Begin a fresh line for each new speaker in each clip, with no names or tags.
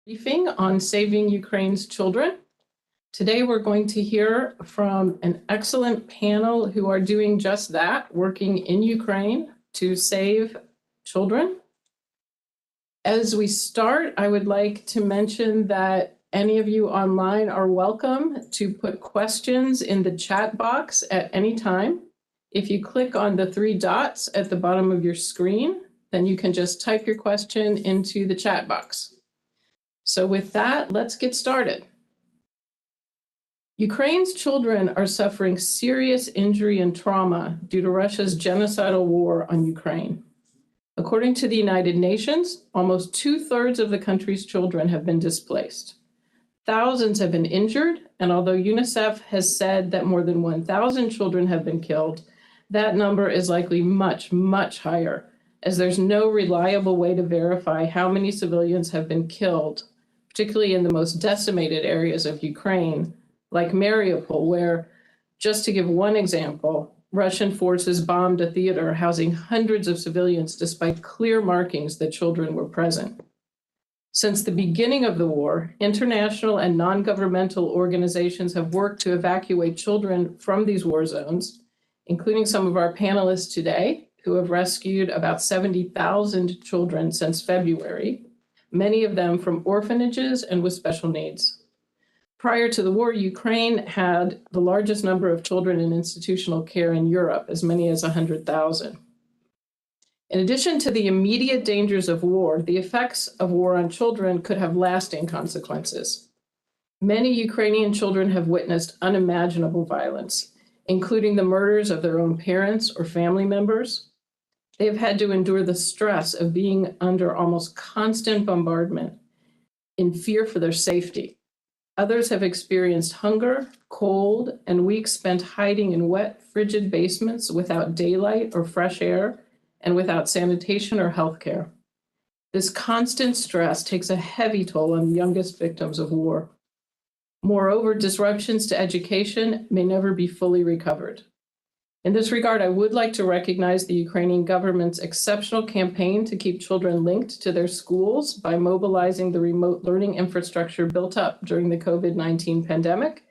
Briefing on saving Ukraine's children. Today, we're going to hear from an excellent panel who are doing just that, working in Ukraine to save children. As we start, I would like to mention that any of you online are welcome to put questions in the chat box at any time. If you click on the three dots at the bottom of your screen, then you can just type your question into the chat box. So with that, let's get started. Ukraine's children are suffering serious injury and trauma due to Russia's genocidal war on Ukraine. According to the United Nations, almost 2/3 of the country's children have been displaced. Thousands have been injured, and although UNICEF has said that more than 1,000 children have been killed, that number is likely much, much higher, as there's no reliable way to verify how many civilians have been killed, particularly in the most decimated areas of Ukraine, like Mariupol, where, just to give one example, Russian forces bombed a theater housing hundreds of civilians despite clear markings that children were present. Since the beginning of the war, international and non-governmental organizations have worked to evacuate children from these war zones, including some of our panelists today, who have rescued about 70,000 children since February, many of them from orphanages and with special needs. Prior to the war, Ukraine had the largest number of children in institutional care in Europe, as many as 100,000. In addition to the immediate dangers of war, the effects of war on children could have lasting consequences. Many Ukrainian children have witnessed unimaginable violence, including the murders of their own parents or family members. They have had to endure the stress of being under almost constant bombardment in fear for their safety. Others have experienced hunger, cold, and weeks spent hiding in wet, frigid basements without daylight or fresh air, and without sanitation or health care. This constant stress takes a heavy toll on the youngest victims of war. Moreover, disruptions to education may never be fully recovered. In this regard, I would like to recognize the Ukrainian government's exceptional campaign to keep children linked to their schools by mobilizing the remote learning infrastructure built up during the COVID-19 pandemic,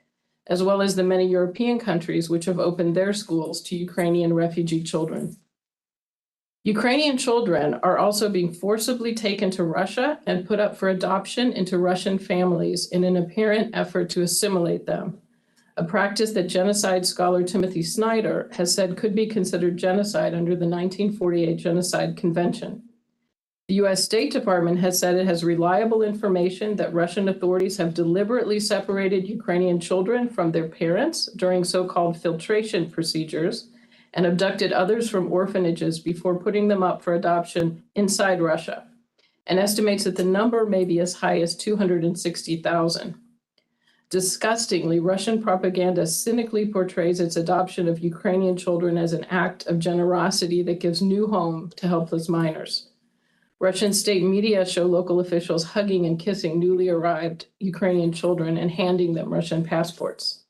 as well as the many European countries which have opened their schools to Ukrainian refugee children. Ukrainian children are also being forcibly taken to Russia and put up for adoption into Russian families in an apparent effort to assimilate them, a practice that genocide scholar Timothy Snyder has said could be considered genocide under the 1948 Genocide Convention. The US State Department has said it has reliable information that Russian authorities have deliberately separated Ukrainian children from their parents during so-called filtration procedures and abducted others from orphanages before putting them up for adoption inside Russia, and estimates that the number may be as high as 260,000. Disgustingly, Russian propaganda cynically portrays its adoption of Ukrainian children as an act of generosity that gives new home to helpless minors. Russian state media show local officials hugging and kissing newly arrived Ukrainian children and handing them Russian passports.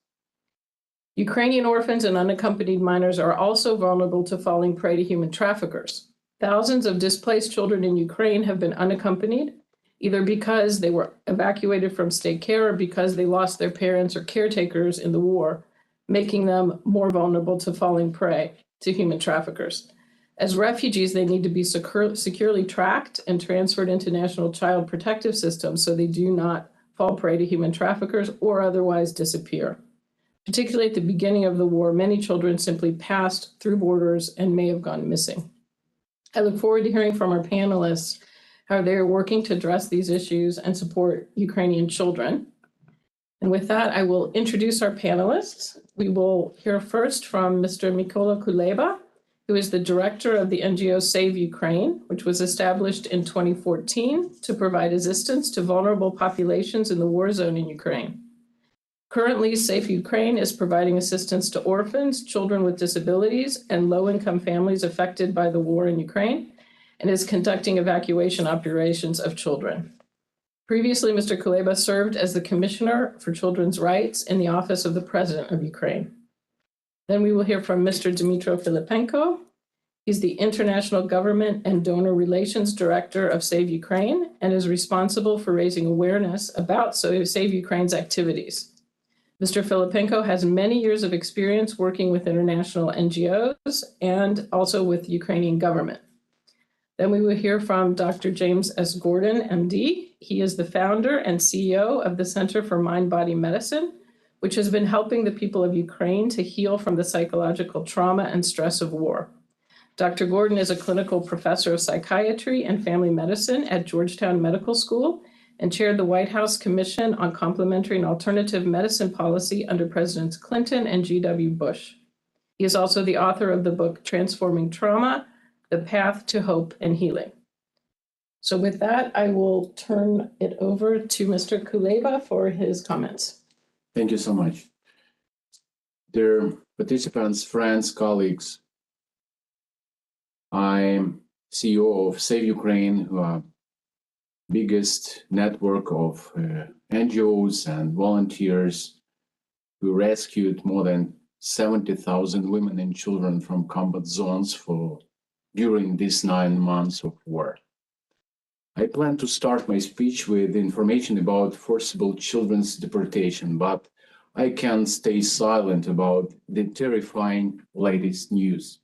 Ukrainian orphans and unaccompanied minors are also vulnerable to falling prey to human traffickers. Thousands of displaced children in Ukraine have been unaccompanied, either because they were evacuated from state care or because they lost their parents or caretakers in the war, making them more vulnerable to falling prey to human traffickers. As refugees, they need to be securely tracked and transferred into national child protective systems so they do not fall prey to human traffickers or otherwise disappear. Particularly at the beginning of the war, many children simply passed through borders and may have gone missing. I look forward to hearing from our panelists how they're working to address these issues and support Ukrainian children. And with that, I will introduce our panelists. We will hear first from Mr. Mykola Kuleba, who is the director of the NGO Save Ukraine, which was established in 2014 to provide assistance to vulnerable populations in the war zone in Ukraine. Currently, Save Ukraine is providing assistance to orphans, children with disabilities, and low-income families affected by the war in Ukraine, and is conducting evacuation operations of children. Previously, Mr. Kuleba served as the Commissioner for Children's Rights in the Office of the President of Ukraine. Then we will hear from Mr. Dmytro Filipenko. He's the International Government and Donor Relations Director of Save Ukraine and is responsible for raising awareness about Save Ukraine's activities. Mr. Filipenko has many years of experience working with international NGOs and also with the Ukrainian government. Then we will hear from Dr. James S. Gordon, MD. He is the founder and CEO of the Center for Mind-Body Medicine, which has been helping the people of Ukraine to heal from the psychological trauma and stress of war. Dr. Gordon is a clinical professor of psychiatry and family medicine at Georgetown Medical School and chaired the White House Commission on Complementary and Alternative Medicine Policy under Presidents Clinton and G.W. Bush. He is also the author of the book Transforming Trauma, The Path to Hope and Healing. So with that, I will turn it over to Mr. Kuleba for his comments.
Thank you so much. Dear participants, friends, colleagues, I'm CEO of Save Ukraine, who are biggest network of NGOs and volunteers who rescued more than 70,000 women and children from combat zones during these 9 months of war. I plan to start my speech with information about forcible children's deportation, but I can't stay silent about the terrifying latest news.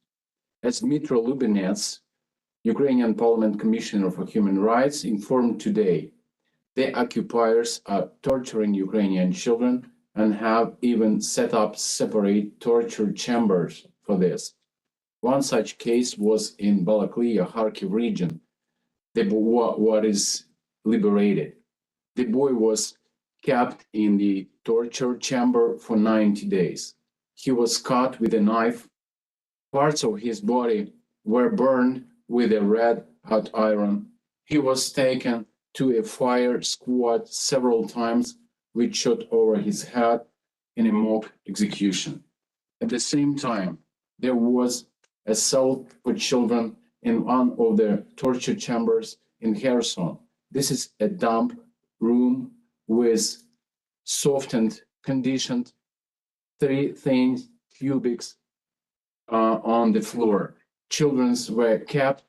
As Dmytro Lubinets, Ukrainian Parliament Commissioner for Human Rights, informed today, the occupiers are torturing Ukrainian children and have even set up separate torture chambers for this. One such case was in Balaklia, Kharkiv region. The boy was liberated. The boy was kept in the torture chamber for 90 days. He was cut with a knife. Parts of his body were burned with a red hot iron. He was taken to a fire squad several times, which shot over his head in a mock execution. At the same time, there was a cell for children in one of the torture chambers in Kherson. This is a damp room with softened, conditioned, 3 thin cubics on the floor. Children were kept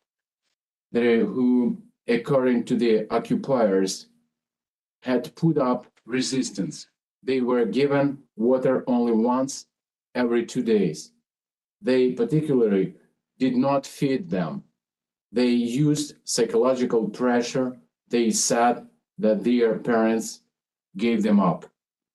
there who, according to the occupiers, had put up resistance. They were given water only once every 2 days. They particularly did not feed them. They used psychological pressure. They said that their parents gave them up.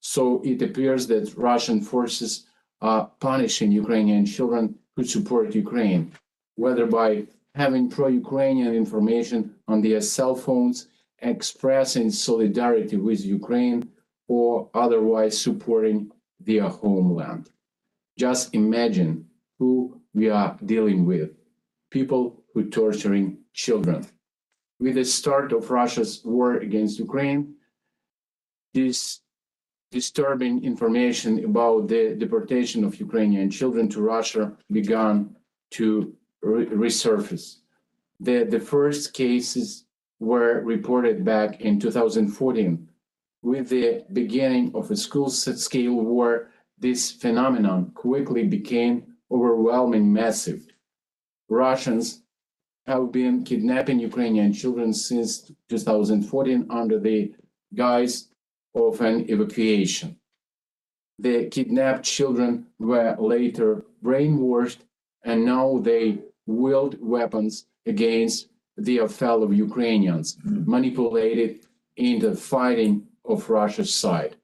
So it appears that Russian forces are punishing Ukrainian children who support Ukraine, whether by having pro-Ukrainian information on their cell phones, expressing solidarity with Ukraine, or otherwise supporting their homeland. Just imagine who we are dealing with, people who are torturing children. With the start of Russia's war against Ukraine, this disturbing information about the deportation of Ukrainian children to Russia began to resurface. The first cases were reported back in 2014. With the beginning of a school-scale war, this phenomenon quickly became overwhelming, massive. Russians have been kidnapping Ukrainian children since 2014 under the guise of an evacuation. The kidnapped children were later brainwashed, and now they wield weapons against their fellow Ukrainians, manipulated into fighting of Russia's side.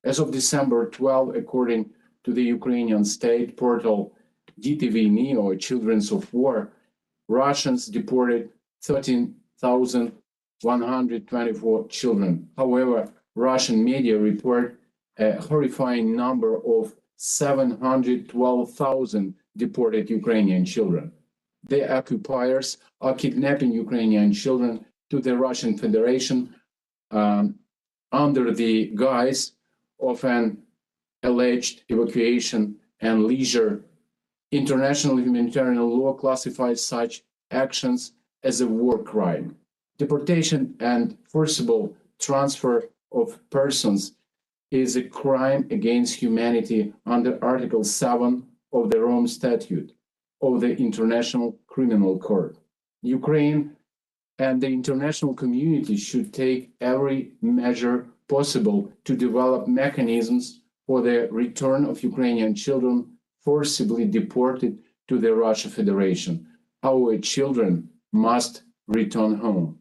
As of December 12, according to the Ukrainian state portal DTV or Children of War, Russians deported 13,124 children. However, Russian media report a horrifying number of 712,000 deported Ukrainian children. The occupiers are kidnapping Ukrainian children to the Russian Federation under the guise of an alleged evacuation and leisure. International humanitarian law classifies such actions as a war crime. Deportation and forcible transfer of persons is a crime against humanity under Article 7 of the Rome Statute. of the International Criminal Court. Ukraine and the international community should take every measure possible to develop mechanisms for the return of Ukrainian children forcibly deported to the Russian Federation. Our children must return home.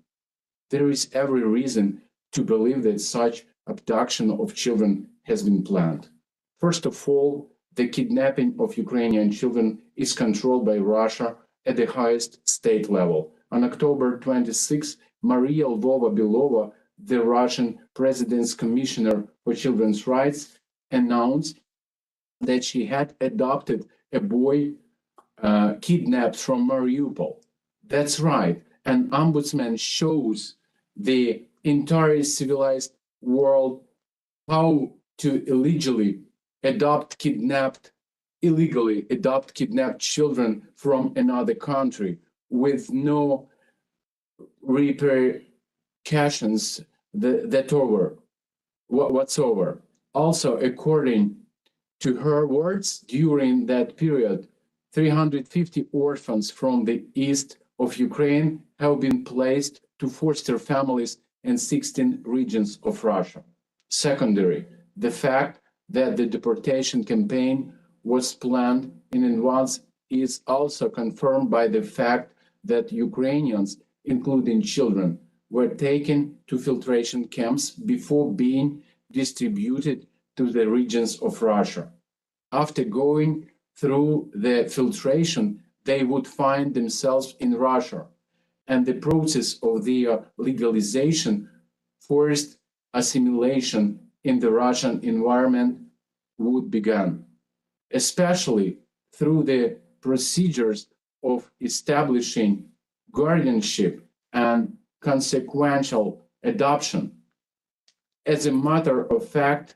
There is every reason to believe that such abduction of children has been planned. First of all, the kidnapping of Ukrainian children is controlled by Russia at the highest state level. On October 26, Maria Lvova-Belova, the Russian President's Commissioner for Children's Rights, announced that she had adopted a boy kidnapped from Mariupol. That's right. An ombudsman shows the entire civilized world how to illegally adopt kidnapped children from another country with no repercussions whatsoever. Also, according to her words, during that period, 350 orphans from the east of Ukraine have been placed to foster families in 16 regions of Russia. Secondary, the fact that the deportation campaign was planned in advance is also confirmed by the fact that Ukrainians, including children, were taken to filtration camps before being distributed to the regions of Russia. After going through the filtration, they would find themselves in Russia, and the process of their legalization, forced assimilation in the Russian environment would begin, especially through the procedures of establishing guardianship and consequential adoption. As a matter of fact,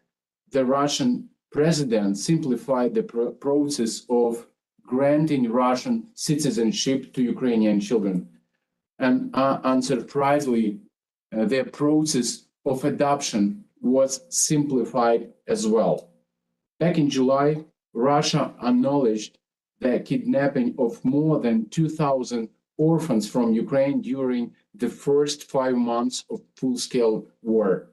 the Russian president simplified the process of granting Russian citizenship to Ukrainian children. And unsurprisingly, the process of adoption was simplified as well. Back in July, Russia acknowledged the kidnapping of more than 2,000 orphans from Ukraine during the first 5 months of full-scale war.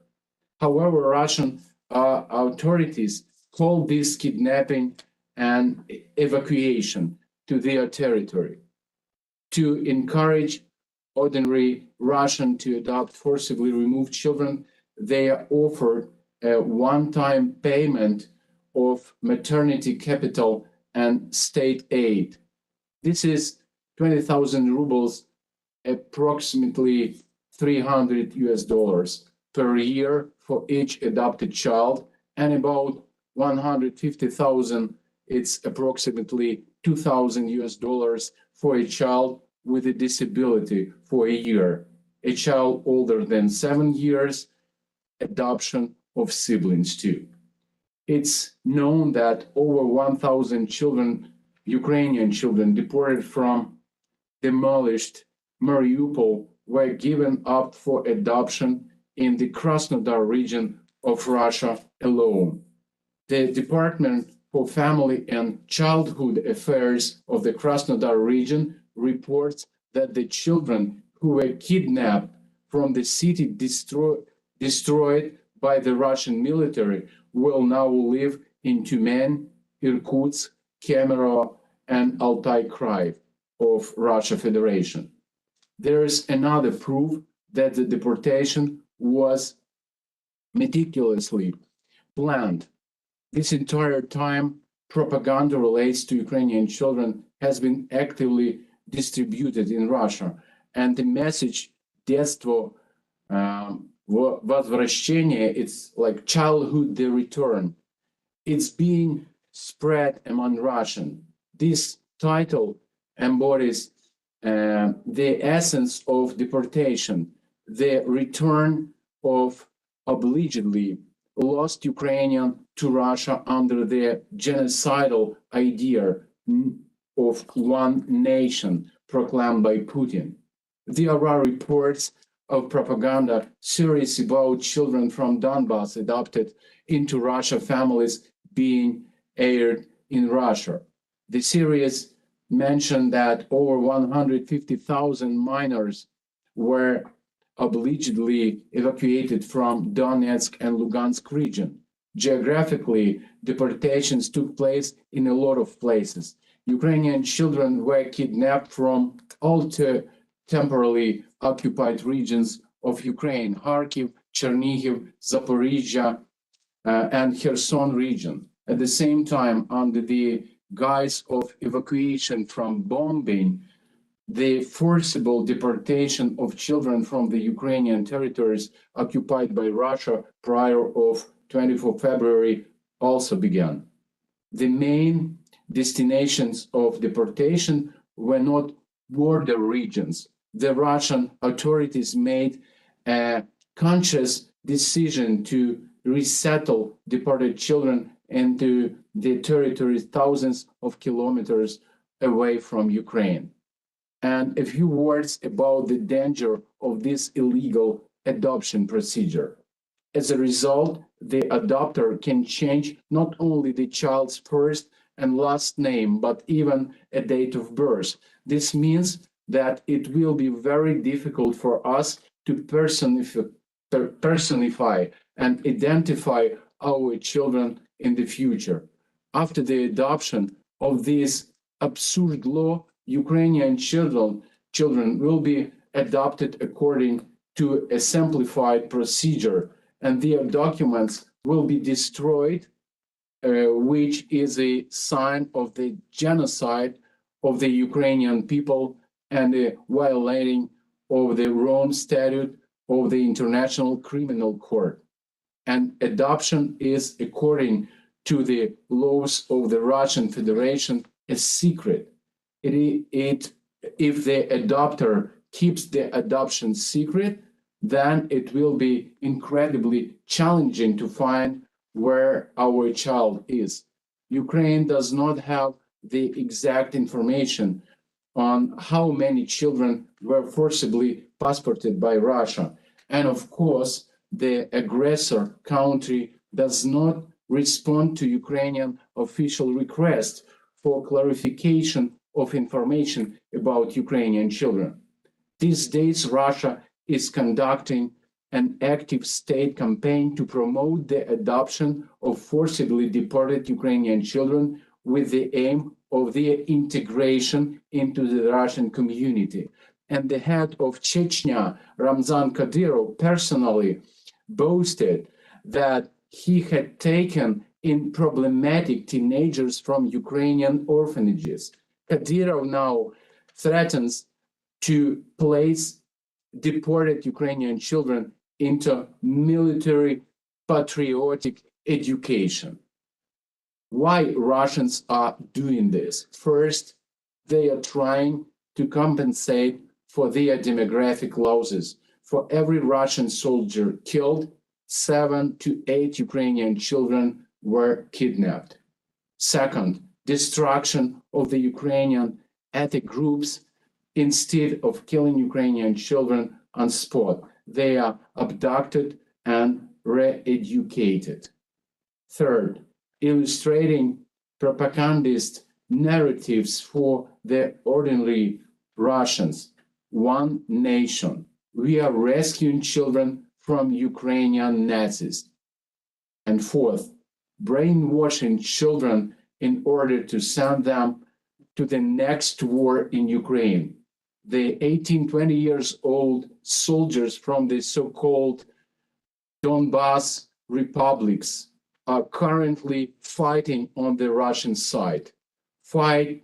However, Russian authorities called this kidnapping and evacuation to their territory. To encourage ordinary Russian to adopt forcibly removed children, they offered a one-time payment of maternity capital and state aid. This is 20,000 rubles, approximately $300 per year for each adopted child, and about 150,000, it's approximately $2,000 for a child with a disability for a year. A child older than 7 years, adoption of siblings too. It's known that over 1,000 children, Ukrainian children deported from demolished Mariupol, were given up for adoption in the Krasnodar region of Russia alone. The Department for Family and Childhood Affairs of the Krasnodar region reports that the children who were kidnapped from the city destroyed by the Russian military will now live in Tyumen, Irkutsk, Kemerovo, and Altai Krai of Russia Federation. There is another proof that the deportation was meticulously planned. This entire time, propaganda relates to Ukrainian children has been actively distributed in Russia, and the message "Детство возвращение," it's like childhood the return. It's being spread among Russian. This title embodies the essence of deportation, the return of allegedly lost Ukrainian to Russia under the genocidal idea of one nation proclaimed by Putin. There are reports of propaganda series about children from Donbass adopted into Russia families being aired in Russia. The series mentioned that over 150,000 minors were allegedly evacuated from Donetsk and Lugansk region. Geographically, deportations took place in a lot of places. Ukrainian children were kidnapped from all temporarily occupied regions of Ukraine: Kharkiv, Chernihiv, Zaporizhia, and Kherson region. At the same time, under the guise of evacuation from bombing, the forcible deportation of children from the Ukrainian territories occupied by Russia prior of 24 February also began. The main destinations of deportation were not border regions. The Russian authorities made a conscious decision to resettle deported children into the territories thousands of kilometers away from Ukraine. And a few words about the danger of this illegal adoption procedure. As a result, the adopter can change not only the child's first and last name, but even a date of birth. This means that it will be very difficult for us to personify and identify our children in the future. After the adoption of this absurd law, Ukrainian children will be adopted according to a simplified procedure, and their documents will be destroyed, which is a sign of the genocide of the Ukrainian people and a violating of the Rome Statute of the International Criminal Court. And adoption is, according to the laws of the Russian Federation, a secret. If the adopter keeps the adoption secret, then it will be incredibly challenging to find where our child is. Ukraine does not have the exact information on how many children were forcibly passported by Russia. And of course, the aggressor country does not respond to Ukrainian official requests for clarification of information about Ukrainian children. These days, Russia is conducting an active state campaign to promote the adoption of forcibly deported Ukrainian children with the aim of their integration into the Russian community. And the head of Chechnya, Ramzan Kadyrov, personally boasted that he had taken in problematic teenagers from Ukrainian orphanages. Kadyrov now threatens to place deported Ukrainian children into military patriotic education. Why Russians are doing this? First, they are trying to compensate for their demographic losses. For every Russian soldier killed, 7 to 8 Ukrainian children were kidnapped. Second, destruction of the Ukrainian ethnic groups. Instead of killing Ukrainian children on spot, they are abducted and re-educated. Third, illustrating propagandist narratives for the ordinary Russians. One nation. We are rescuing children from Ukrainian Nazis. And fourth, brainwashing children in order to send them to the next war in Ukraine. The 18-20 years old soldiers from the so-called Donbas republics are currently fighting on the Russian side. 8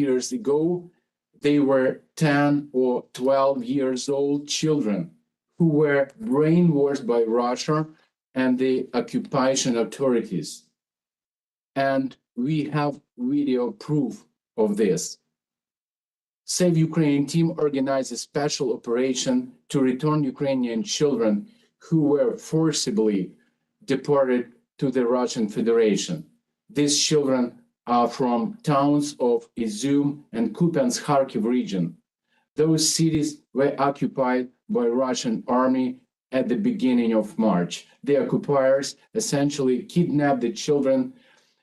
years ago, they were 10 or 12 years old children who were brainwashed by Russia and the occupation authorities. And we have video proof of this. Save Ukraine team organized a special operation to return Ukrainian children who were forcibly deported to the Russian Federation. These children are from towns of Izum and Kupiansk Kharkiv region. Those cities were occupied by Russian army at the beginning of March. The occupiers essentially kidnapped the children,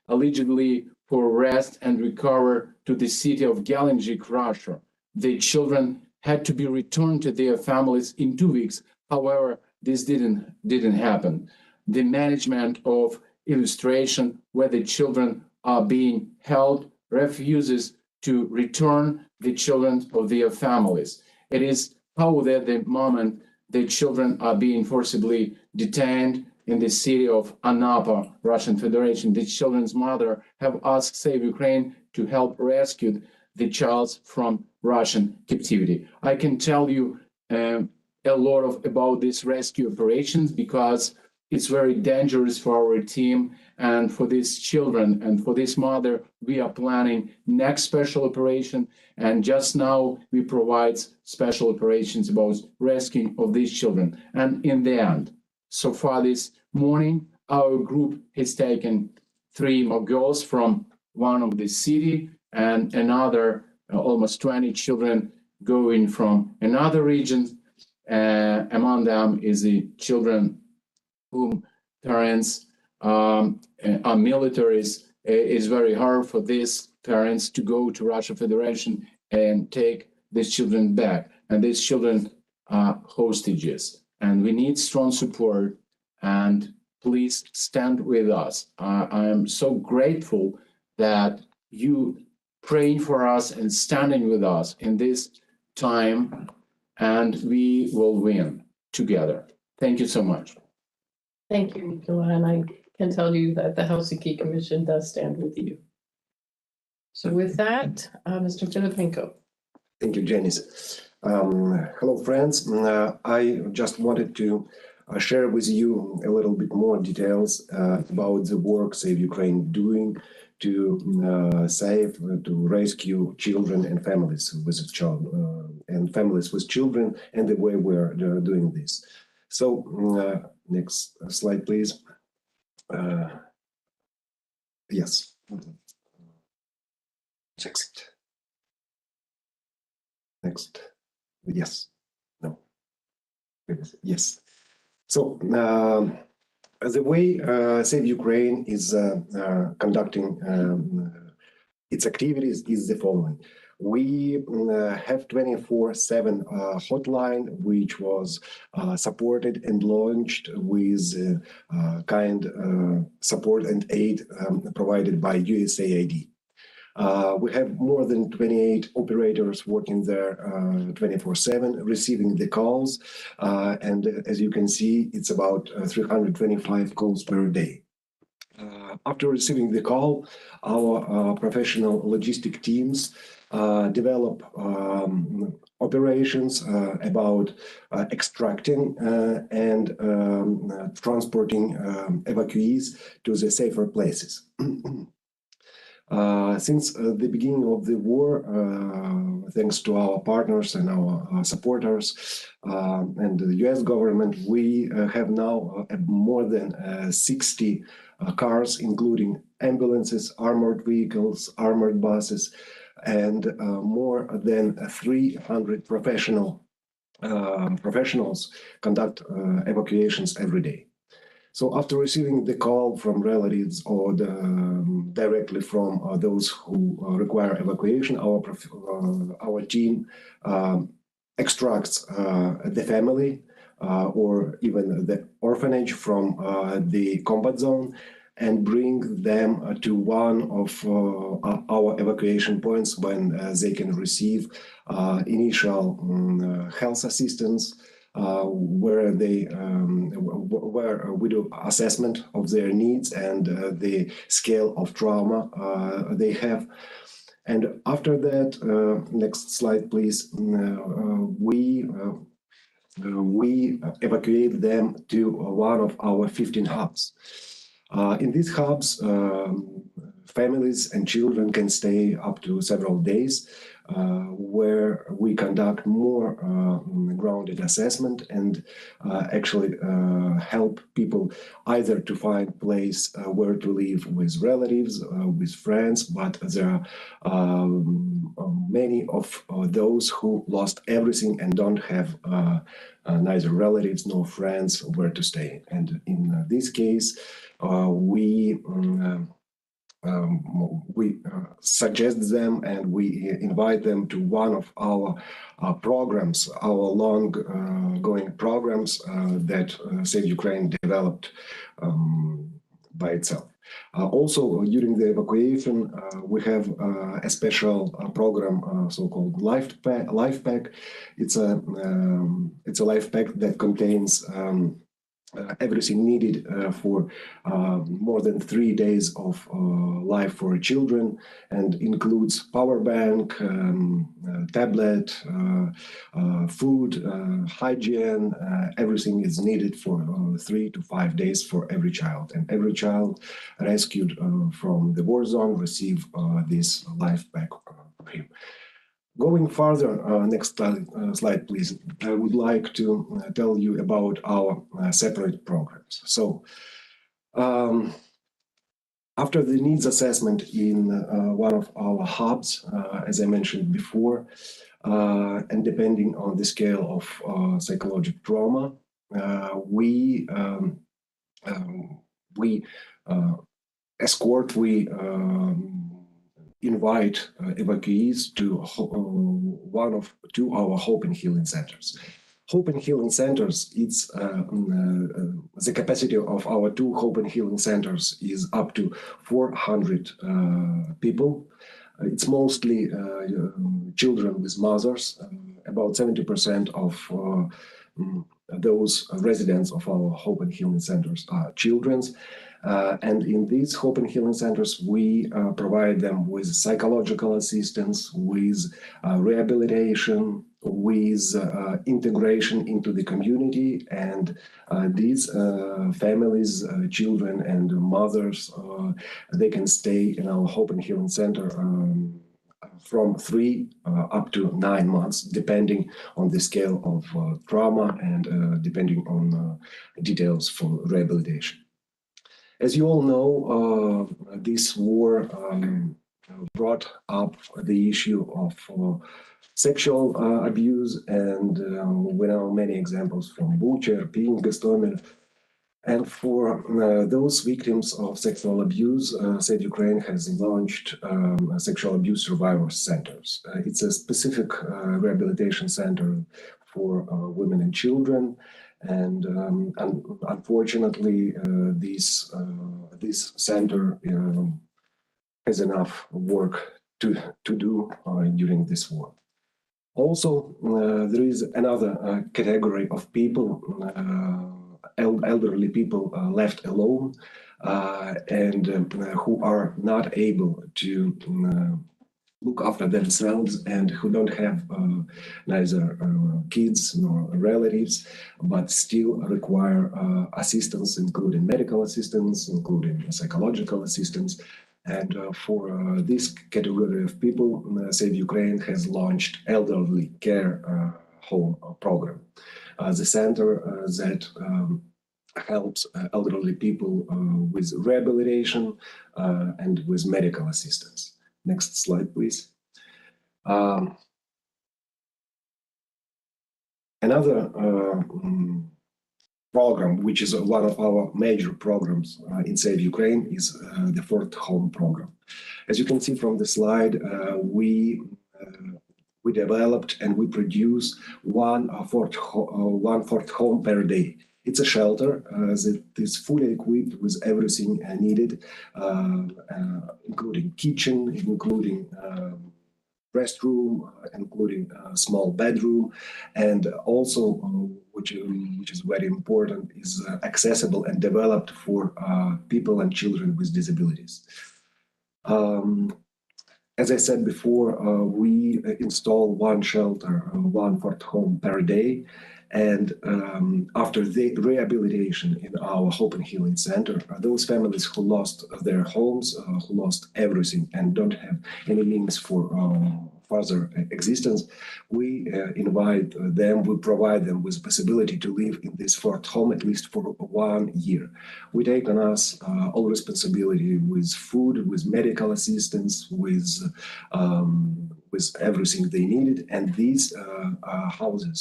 allegedly for rest and recover to the city of Gelendzhik, Russia. The children had to be returned to their families in 2 weeks. However, this didn't happen. The management of illustration where the children are being held refuses to return the children of their families. It is how at the moment the children are being forcibly detained in the city of Anapa, Russian Federation. The children's mother have asked Save Ukraine to help rescue the child from Russian captivity. I can tell you a lot about these rescue operations because it's very dangerous for our team and for these children and for this mother. We are planning next special operation, and just now we provide special operations about rescuing of these children. And in the end, so far this morning, our group has taken 3 more girls from one of the city and another almost 20 children going from another region. Among them is the children whom parents are militaries. It's very hard for these parents to go to Russian Federation and take these children back. And these children are hostages. And we need strong support. And please stand with us. I am so grateful that you praying for us and standing with us in this time, and we will win together. Thank you so much.
Thank you, Nikolai, and I can tell you that the Helsinki Commission does stand with you. So with that, Mr. Filipenko.
Thank you, Janice. Hello, friends. I just wanted to share with you a little bit more details about the work Save Ukraine doing to rescue children and families with children, and the way we're doing this. So next slide, please. Yes. Next. Yes. No. Yes. So the way Save Ukraine is conducting its activities is the following. We have 24/7 hotline, which was supported and launched with kind support and aid provided by USAID. We have more than 28 operators working there 24/7, receiving the calls. And as you can see, it's about 325 calls per day. After receiving the call, our professional logistic teams develop operations about extracting and transporting evacuees to the safer places. Since the beginning of the war, thanks to our partners and our supporters and the US government, we have now more than 60 cars, including ambulances, armored vehicles, armored buses, and more than 300 professionals conduct evacuations every day. So after receiving the call from relatives or directly from those who require evacuation, our team extracts the family or even the orphanage from the combat zone and bring them to one of our evacuation points when they can receive initial health assistance, where we do assessment of their needs and the scale of trauma they have. And after that, next slide, please, we evacuate them to one of our 15 hubs. In these hubs, families and children can stay up to several days, where we conduct more grounded assessment and actually help people either to find place where to live with relatives, with friends, but there are many of those who lost everything and don't have neither relatives nor friends where to stay. And in this case, we we suggest them and we invite them to one of our programs, our long-going programs that Save Ukraine developed by itself. Also, during the evacuation, we have a special program, so-called Life Pack. It's a life pack that contains everything needed for more than 3 days of life for children, and includes power bank, tablet, food, hygiene. Everything is needed for 3 to 5 days for every child, and every child rescued from the war zone receive this life pack for him. Going further, next slide, please. I would like to tell you about our separate programs. So, after the needs assessment in one of our hubs, as I mentioned before, and depending on the scale of psychological trauma, we invite evacuees to our Hope and Healing Centers. Hope and Healing Centers, it's the capacity of our 2 Hope and Healing Centers is up to 400 people. It's mostly children with mothers. About 70% of those residents of our Hope and Healing Centers are children. And in these Hope and Healing Centers, we provide them with psychological assistance, with rehabilitation, with integration into the community. And these families, children and mothers, they can stay in our Hope and Healing Center from 3 up to 9 months, depending on the scale of trauma and depending on details for rehabilitation. As you all know, this war brought up the issue of sexual abuse, and we know many examples from Bucha, Irpin, Gostomel. And for those victims of sexual abuse, Save Ukraine has launched Sexual Abuse Survivor Centers. It's a specific rehabilitation center for women and children. And unfortunately, this center has enough work to do during this war. Also, there is another category of people, elderly people left alone, and who are not able to look after themselves, and who don't have neither kids nor relatives, but still require assistance, including medical assistance, including psychological assistance. And for this category of people, Save Ukraine has launched Elderly Care Home program. The center that helps elderly people with rehabilitation and with medical assistance. Next slide, please. Another program, which is one of our major programs in Save Ukraine, is the Fourth Home program. As you can see from the slide, we developed and we produce one fourth home per day. It's a shelter that is fully equipped with everything needed, including kitchen, including restroom, including a small bedroom, and also, which is very important, is accessible and developed for people and children with disabilities. As I said before, we install one shelter, one fourth home per day. And after the rehabilitation in our Hope and Healing Center, those families who lost their homes, who lost everything and don't have any means for further existence, we invite them, we provide them with the possibility to live in this fourth home at least for 1 year. We take on us all responsibility with food, with medical assistance, with with everything they needed. And these houses,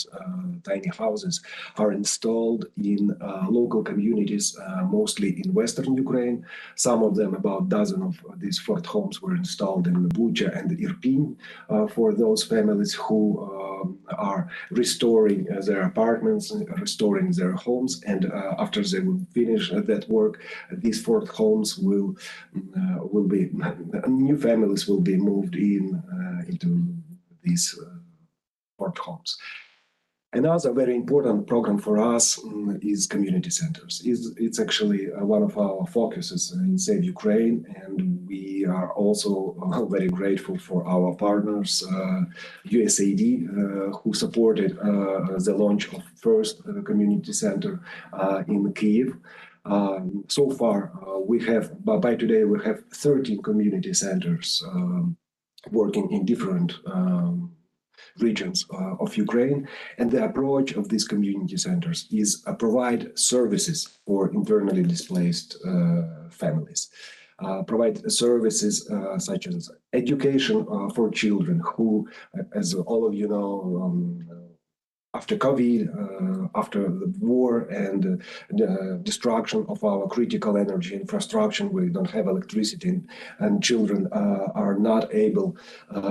tiny houses, are installed in local communities, mostly in Western Ukraine. Some of them, about a dozen of these Fort homes, were installed in Bucha and Irpin for those families who are restoring their apartments, restoring their homes. And after they will finish that work, these Fort homes will be, new families will be moved into these Fort homes. Another very important program for us is community centers. It's actually one of our focuses in Save Ukraine, and we are also very grateful for our partners, USAID, who supported the launch of first community center in Kyiv. So far, by today, we have 13 community centers working in different regions of Ukraine. And the approach of these community centers is provide services for internally displaced families. Provide services such as education for children who, as all of you know, after COVID, after the war and the destruction of our critical energy infrastructure, we don't have electricity, and children are not able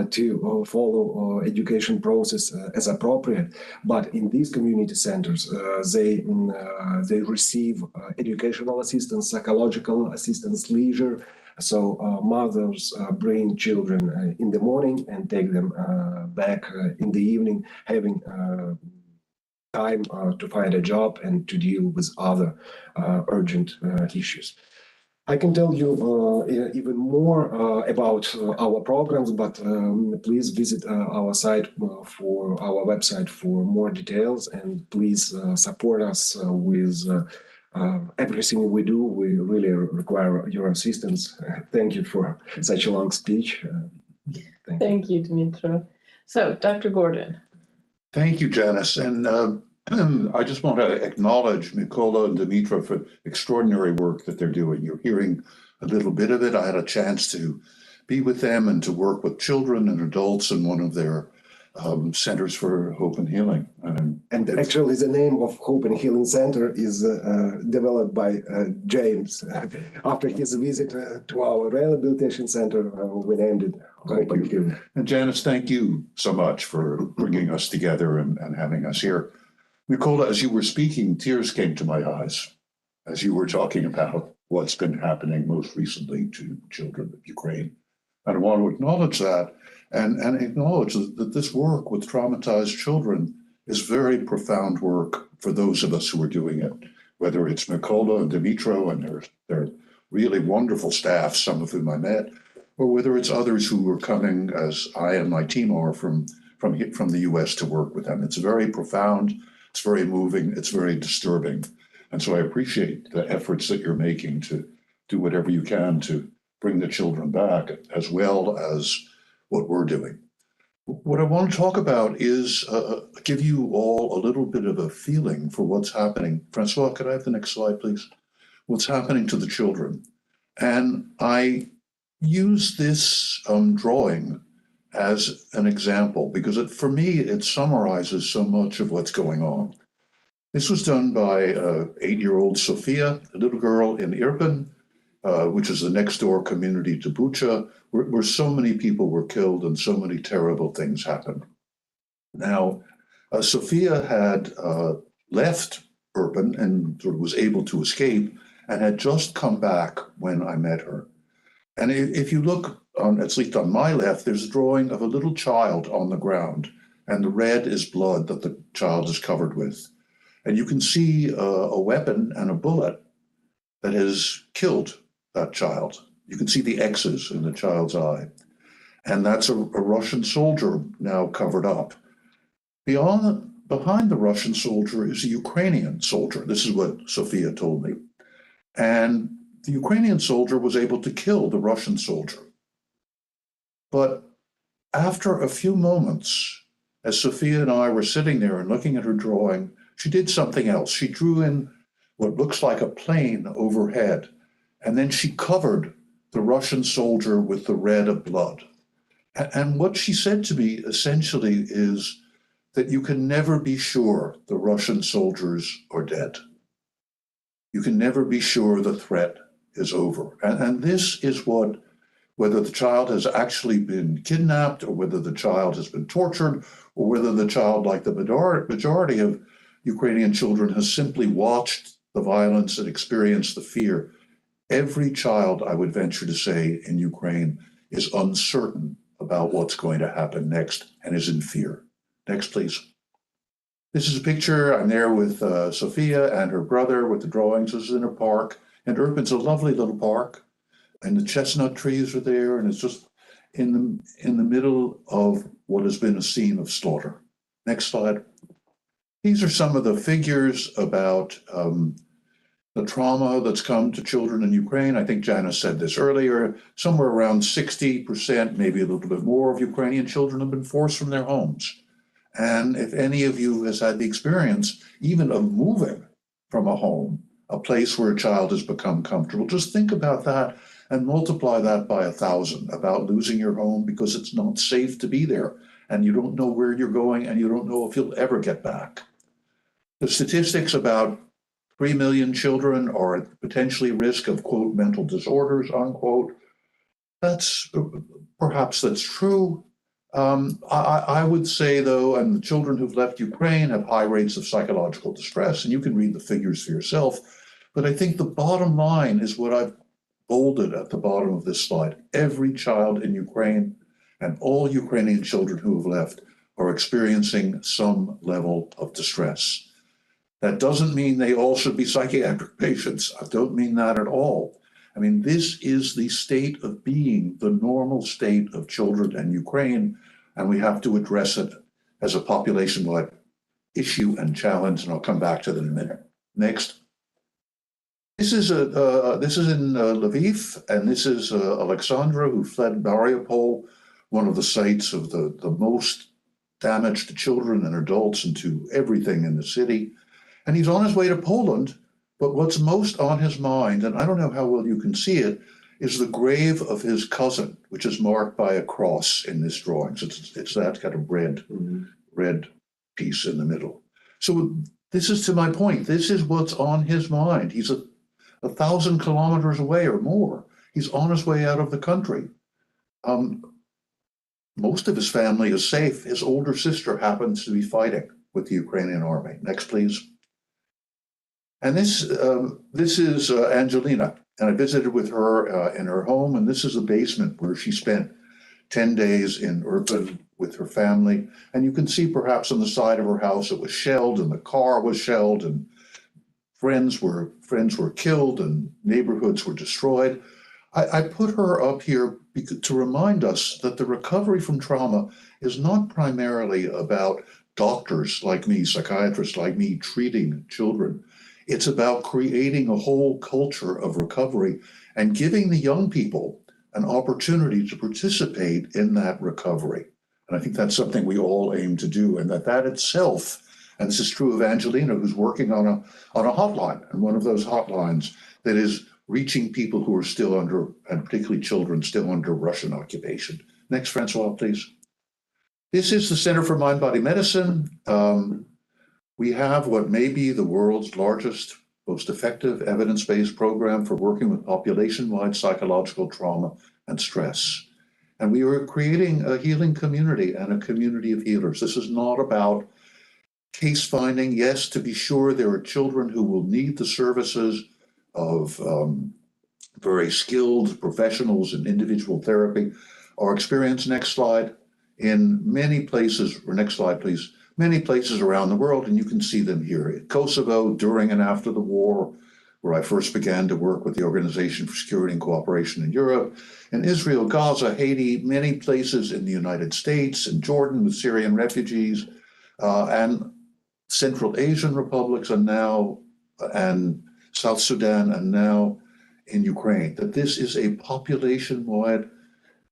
to follow education process as appropriate. But in these community centers, they receive educational assistance, psychological assistance, leisure. So mothers bring children in the morning and take them back in the evening, having time to find a job and to deal with other urgent issues. I can tell you even more about our programs, but please visit our site for our website for more details, and please support us with everything we do. We really require your assistance. Thank you for such a long speech.
Thank you, Dmytro. So, Dr. Gordon.
Thank you, Janice. And I just want to acknowledge Mykola and Dmytro for extraordinary work that they're doing. You're hearing a little bit of it. I had a chance to be with them and to work with children and adults in one of their centers for hope and healing.
And actually, the name of Hope and Healing Center is developed by James. After his visit to our rehabilitation center, we named it Hope and Healing.
And Janice, thank you so much for bringing us together and having us here. Mykola, as you were speaking, tears came to my eyes as you were talking about what's been happening most recently to children of Ukraine. And I want to acknowledge that and acknowledge that this work with traumatized children is very profound work for those of us who are doing it, whether it's Mykola and Dmytro and their really wonderful staff, some of whom I met, or whether it's others who are coming, as I and my team are, from the US to work with them. It's very profound, it's very moving, it's very disturbing. And so I appreciate the efforts that you're making to do whatever you can to bring the children back, as well as what we're doing. What I want to talk about is give you all a little bit of a feeling for what's happening. Francois, could I have the next slide, please? What's happening to the children. And I use this drawing as an example because for me, it summarizes so much of what's going on. This was done by 8-year-old Sophia, a little girl in Irpin, which is the next door community to Bucha, where so many people were killed and so many terrible things happened. Now, Sophia had left Irpin and sort of was able to escape and had just come back when I met her. And if you look, at least on my left, there's a drawing of a little child on the ground, and the red is blood that the child is covered with. And you can see a weapon and a bullet that has killed that child. You can see the X's in the child's eye. And that's a Russian soldier now covered up. Behind the Russian soldier is a Ukrainian soldier. This is what Sophia told me. And the Ukrainian soldier was able to kill the Russian soldier. But after a few moments, as Sophia and I were sitting there and looking at her drawing, she did something else. She drew in what looks like a plane overhead, and then she covered the Russian soldier with the red of blood. And what she said to me essentially is that you can never be sure the Russian soldiers are dead. You can never be sure the threat is over. And this is what, whether the child has actually been kidnapped or whether the child has been tortured or whether the child, like the majority of Ukrainian children, has simply watched the violence and experienced the fear. Every child, I would venture to say, in Ukraine is uncertain about what's going to happen next and is in fear. Next, please. This is a picture. I'm there with Sophia and her brother with the drawings. This is in a park. And Irpin's a lovely little park. And the chestnut trees are there. And it's just in the middle of what has been a scene of slaughter. Next slide. These are some of the figures about the trauma that's come to children in Ukraine. I think Janice said this earlier. Somewhere around 60%, maybe a little bit more, of Ukrainian children have been forced from their homes. And if any of you has had the experience, even of moving from a home, a place where a child has become comfortable, just think about that and multiply that by 1,000, about losing your home because it's not safe to be there and you don't know where you're going and you don't know if you'll ever get back. The statistics about 3 million children are at potentially risk of, quote, mental disorders, unquote. Perhaps that's true. I would say, though, and the children who've left Ukraine have high rates of psychological distress, and you can read the figures for yourself. But I think the bottom line is what I've bolded at the bottom of this slide. Every child in Ukraine and all Ukrainian children who have left are experiencing some level of distress. That doesn't mean they all should be psychiatric patients. I don't mean that at all. I mean, this is the state of being, the normal state of children in Ukraine, and we have to address it as a population-wide issue and challenge, and I'll come back to that in a minute. Next. This is in Lviv, and this is Alexandra, who fled Mariupol, one of the sites of the most damage to children and adults and to everything in the city. And he's on his way to Poland, but what's most on his mind, and I don't know how well you can see it, is the grave of his cousin, which is marked by a cross in this drawing. So it's that kind of red piece in the middle. So this is to my point. This is what's on his mind. He's 1,000 kilometers away or more. He's on his way out of the country. Most of his family is safe. His older sister happens to be fighting with the Ukrainian army. Next, please. And this is Angelina, and I visited with her in her home, and this is the basement where she spent 10 days in Irpin with her family. And you can see perhaps on the side of her house it was shelled, and the car was shelled, and friends were killed, and neighborhoods were destroyed. I put her up here to remind us that the recovery from trauma is not primarily about doctors like me, psychiatrists like me, treating children. It's about creating a whole culture of recovery and giving the young people an opportunity to participate in that recovery. And I think that's something we all aim to do, and that itself, and this is true of Angelina, who's working on a hotline, and one of those hotlines that is reaching people who are still under, and particularly children, still under Russian occupation. Next, Francois, please. This is the Center for Mind-Body Medicine. We have what may be the world's largest, most effective evidence-based program for working with population-wide psychological trauma and stress. And we are creating a healing community and a community of healers. This is not about case finding. Yes, to be sure, there are children who will need the services of very skilled professionals in individual therapy. Our experience, next slide, in many places, or next slide, please, many places around the world, and you can see them here. In Kosovo, during and after the war, where I first began to work with the Organization for Security and Cooperation in Europe, in Israel, Gaza, Haiti, many places in the United States, in Jordan with Syrian refugees, and Central Asian republics, and South Sudan, and now in Ukraine, that this is a population-wide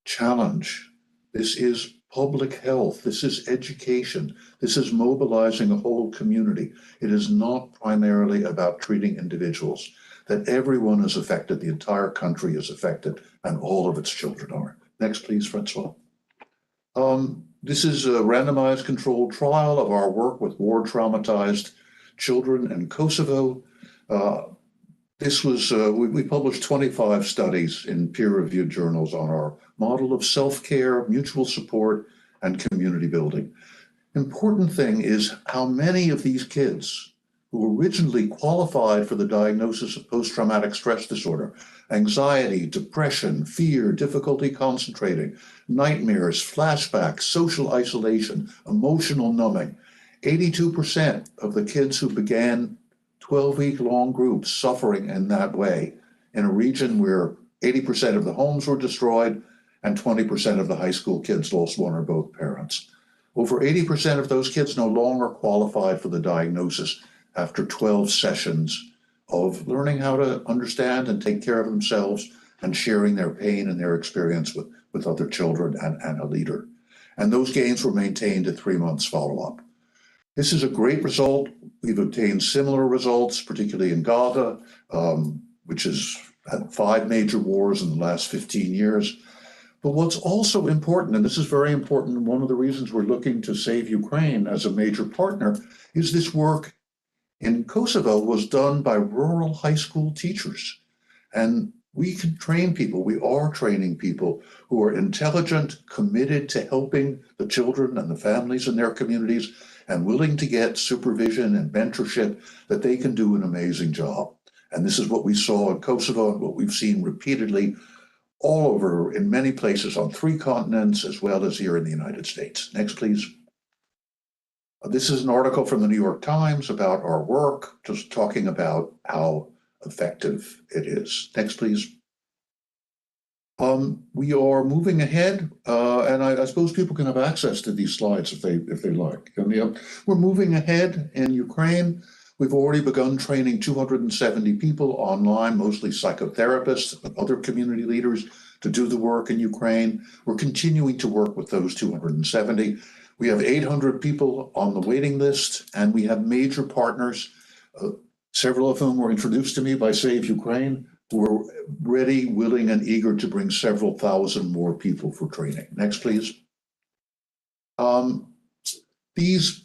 challenge. This is public health. This is education. This is mobilizing a whole community. It is not primarily about treating individuals, that everyone is affected, the entire country is affected, and all of its children are. Next, please, Francois. This is a randomized controlled trial of our work with war traumatized children in Kosovo. We published 25 studies in peer-reviewed journals on our model of self-care, mutual support, and community building. Important thing is how many of these kids who originally qualified for the diagnosis of post-traumatic stress disorder, anxiety, depression, fear, difficulty concentrating, nightmares, flashbacks, social isolation, emotional numbing. 82% of the kids who began 12-week-long groups suffering in that way in a region where 80% of the homes were destroyed and 20% of the high school kids lost one or both parents. Over 80% of those kids no longer qualified for the diagnosis after 12 sessions of learning how to understand and take care of themselves and sharing their pain and their experience with other children and a leader. And those gains were maintained at 3 months follow-up. This is a great result. We've obtained similar results, particularly in Gaza, which has had 5 major wars in the last 15 years. But what's also important, and this is very important, and one of the reasons we're looking to Save Ukraine as a major partner, is this work in Kosovo was done by rural high school teachers. And we can train people, we are training people who are intelligent, committed to helping the children and the families in their communities, and willing to get supervision and mentorship that they can do an amazing job. And this is what we saw in Kosovo and what we've seen repeatedly all over in many places on 3 continents, as well as here in the United States. Next, please. This is an article from the New York Times about our work, just talking about how effective it is. Next, please. We are moving ahead, and I suppose people can have access to these slides if they like. And, we're moving ahead in Ukraine. We've already begun training 270 people online, mostly psychotherapists and other community leaders, to do the work in Ukraine. We're continuing to work with those 270. We have 800 people on the waiting list, and we have major partners, several of whom were introduced to me by Save Ukraine, who are ready, willing, and eager to bring several thousand more people for training. Next, please.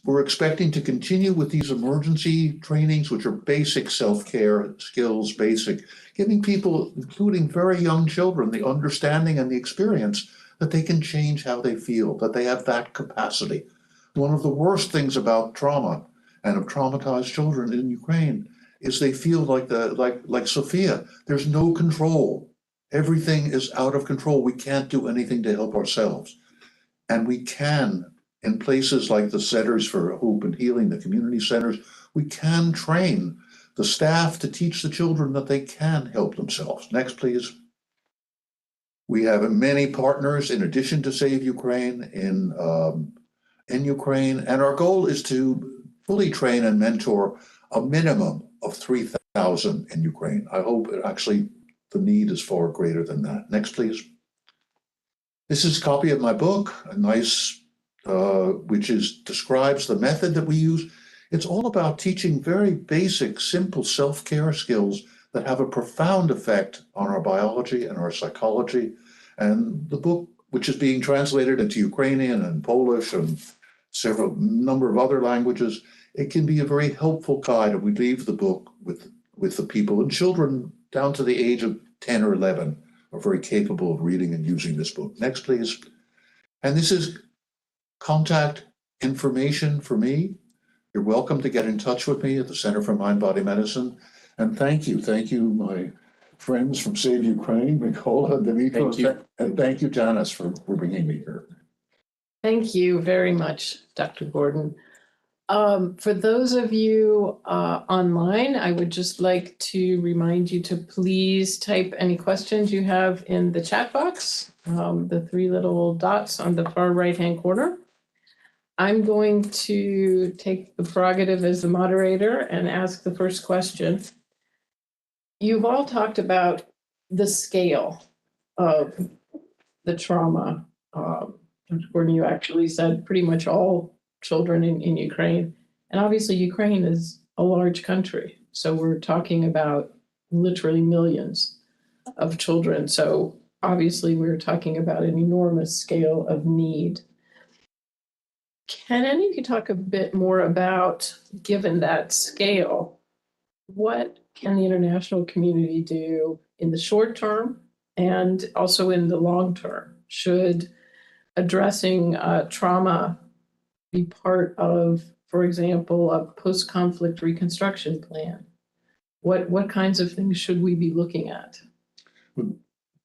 We're expecting to continue with these emergency trainings, which are basic self-care skills, giving people, including very young children, the understanding and the experience that they can change how they feel, that they have that capacity. One of the worst things about trauma and of traumatized children in Ukraine is they feel like Sophia, there's no control. Everything is out of control. We can't do anything to help ourselves. And we can, in places like the Centers for Hope and Healing, the community centers, we can train the staff to teach the children that they can help themselves. Next, please. We have many partners in addition to Save Ukraine in Ukraine, and our goal is to fully train and mentor a minimum of 3,000 in Ukraine. I hope actually the need is far greater than that. Next, please. This is a copy of my book, a nice, which describes the method that we use. It's all about teaching very basic, simple self-care skills that have a profound effect on our biology and our psychology. And the book, which is being translated into Ukrainian and Polish and number of other languages, it can be a very helpful guide. And we leave the book with the people, and children down to the age of 10 or 11 are very capable of reading and using this book. Next, please. And this is contact information for me. You're welcome to get in touch with me at the Center for Mind Body Medicine. And thank you, my friends from Save Ukraine, Mikola, Dimitro, and thank you, Janice, for bringing me here.
Thank you very much, Dr. Gordon. For those of you online, I would just like to remind you to please type any questions you have in the chat box, the 3 little dots on the far right-hand corner. I'm going to take the prerogative as the moderator and ask the first question. You've all talked about the scale of the trauma. Dr. Gordon, you actually said pretty much all children in Ukraine. And obviously Ukraine is a large country. So we're talking about literally millions of children. So obviously we're talking about an enormous scale of need. Can any of you talk a bit more about, given that scale, what can the international community do in the short term and also in the long term? Should addressing trauma be part of, for example, a post-conflict reconstruction plan? What kinds of things should we be looking at?
Do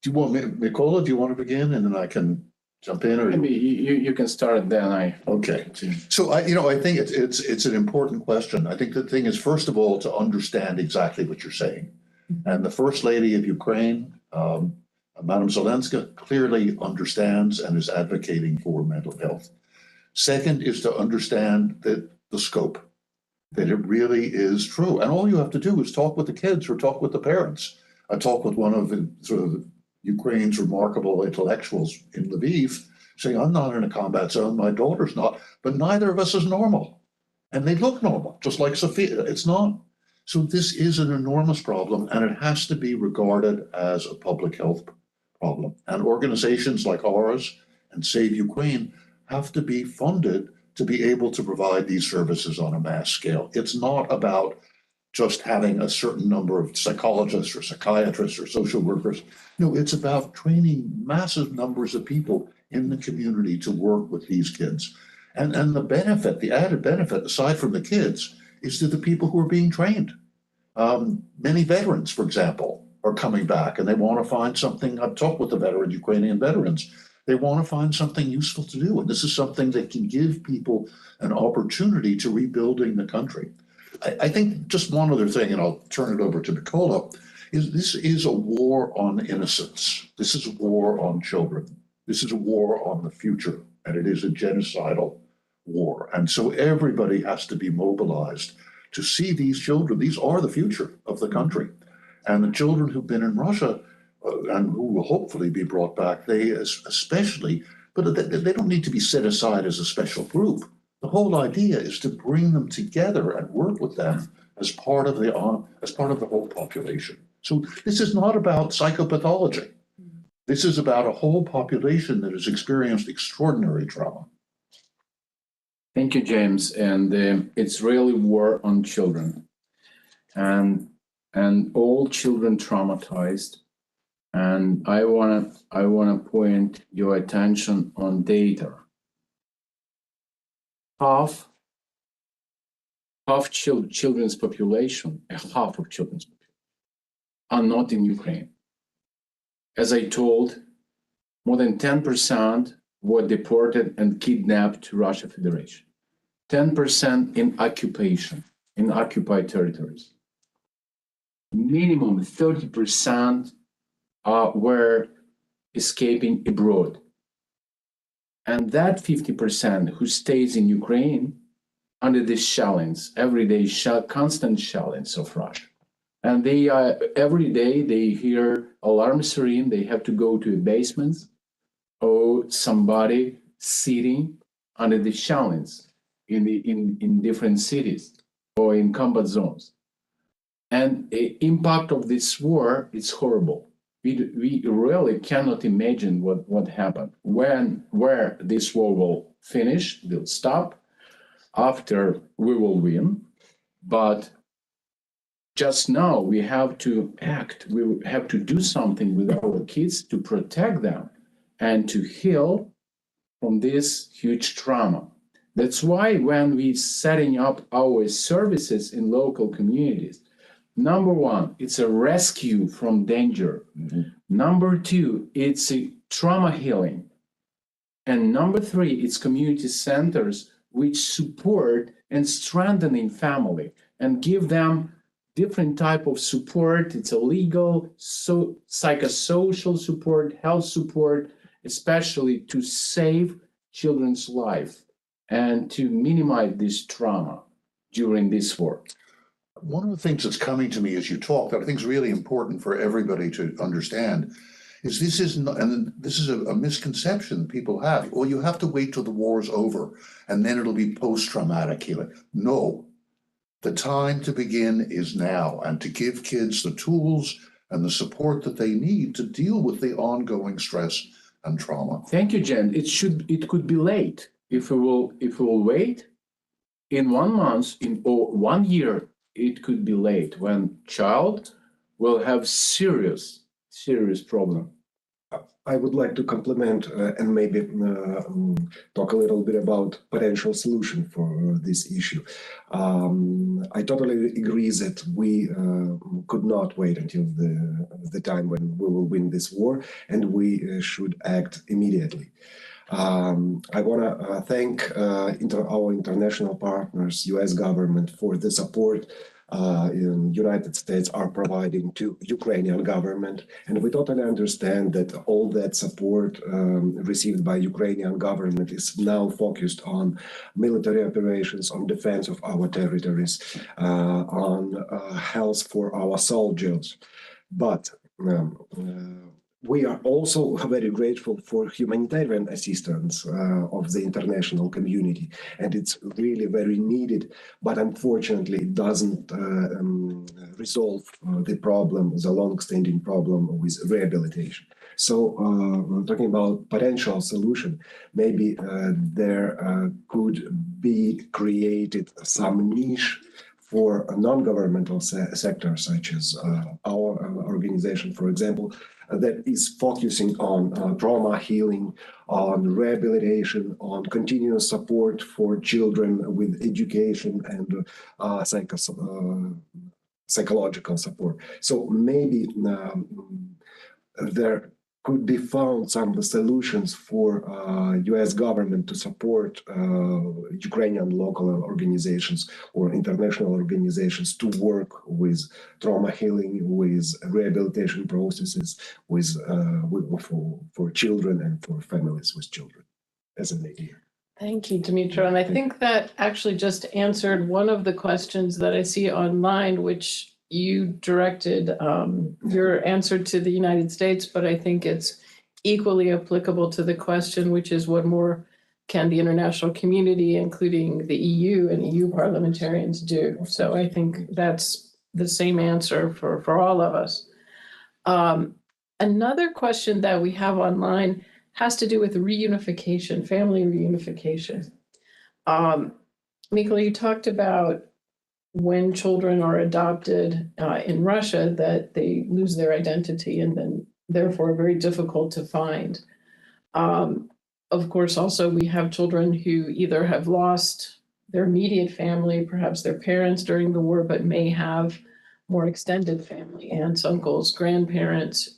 you want me, Mikola, do you want to begin and then I can jump in or?
Maybe you can start, then I.
Okay. So I think it's an important question. I think the thing is, first of all, to understand exactly what you're saying. And the First Lady of Ukraine, Madam Zelenska, clearly understands and is advocating for mental health. Second is to understand that the scope, that it really is true. And all you have to do is talk with the kids or talk with the parents. I talked with one of the sort of Ukraine's remarkable intellectuals in Lviv, saying, I'm not in a combat zone, my daughter's not, but neither of us is normal. And they look normal, just like Sophia. It's not. So this is an enormous problem, and it has to be regarded as a public health problem. And organizations like ours and Save Ukraine have to be funded to be able to provide these services on a mass scale. It's not about just having a certain number of psychologists or psychiatrists or social workers. No, it's about training massive numbers of people in the community to work with these kids. And the benefit, the added benefit, aside from the kids, is to the people who are being trained. Many veterans, for example, are coming back and they want to find something. I've talked with the veterans, Ukrainian veterans. They want to find something useful to do. And this is something that can give people an opportunity to rebuilding the country. I think just one other thing, and I'll turn it over to Mikola, is this is a war on innocence. This is a war on children. This is a war on the future, and it is a genocidal war. And so everybody has to be mobilized to see these children. These are the future of the country. And the children who've been in Russia and who will hopefully be brought back, they especially, but they don't need to be set aside as a special group. The whole idea is to bring them together and work with them as part of the whole population. So this is not about psychopathology. This is about a whole population that has experienced extraordinary trauma.
Thank you, James. And it's really war on children, and all children traumatized. And I wanna point your attention on data. Half children's population, half of children's population, are not in Ukraine. As I told, more than 10% were deported and kidnapped to Russia Federation. 10% in occupation, in occupied territories. Minimum 30% were escaping abroad. And that 50% who stays in Ukraine under this challenge, everyday constant challenge of Russia. And they every day they hear alarm siren, they have to go to a basement or somebody sitting under the challenge in different cities or in combat zones. And the impact of this war is horrible. We really cannot imagine what happened, where this war will finish, will stop, after we will win. But just now we have to act, we have to do something with our kids to protect them and to heal from this huge trauma. That's why when we setting up our services in local communities, number one, it's a rescue from danger. Mm-hmm. Number two, it's a trauma healing. And number three, it's community centers which support and strengthening family and give them different type of support. It's a legal, psychosocial support, health support, especially to save children's life and to minimize this trauma during this war.
One of the things that's coming to me as you talk that I think is really important for everybody to understand is this is not, and this is a misconception people have. Well, you have to wait till the war is over and then it'll be post-traumatic healing. No, the time to begin is now, and to give kids the tools and the support that they need to deal with the ongoing stress and trauma.
Thank you, Jen. It could be late. if we will wait in 1 month or 1 year, it could be late when child will have serious problem.
I would like to complement and maybe talk a little bit about potential solution for this issue. I totally agree that we could not wait until the time when we will win this war, and we should act immediately. I want to thank our international partners, U.S. government, for the support in United States are providing to Ukrainian government, and we totally understand that all that support received by Ukrainian government is now focused on military operations, on defense of our territories, on health for our soldiers. But we are also very grateful for humanitarian assistance of the international community, and it's really very needed, but unfortunately it doesn't resolve the problem, the long-standing problem with rehabilitation. So talking about potential solution, maybe there could be created some niche for a non-governmental sector, such as our organization, for example, that is focusing on trauma healing, on rehabilitation, on continuous support for children with education and psychological support. So maybe there could be found some solutions for U.S. government to support Ukrainian local organizations or international organizations to work with trauma healing, with rehabilitation processes, with for children and for families with children, as an idea.
Thank you, Dmytro. And I think that actually just answered one of the questions that I see online, which you directed your answer to the United States, but I think it's equally applicable to the question, which is what more can the international community, including the EU and EU parliamentarians, do? So I think that's the same answer for all of us. Another question that we have online has to do with reunification, family reunification. Mykola, you talked about when children are adopted in Russia, that they lose their identity and then therefore are very difficult to find. Of course, also we have children who either have lost their immediate family, perhaps their parents during the war, but may have more extended family, aunts, uncles, grandparents.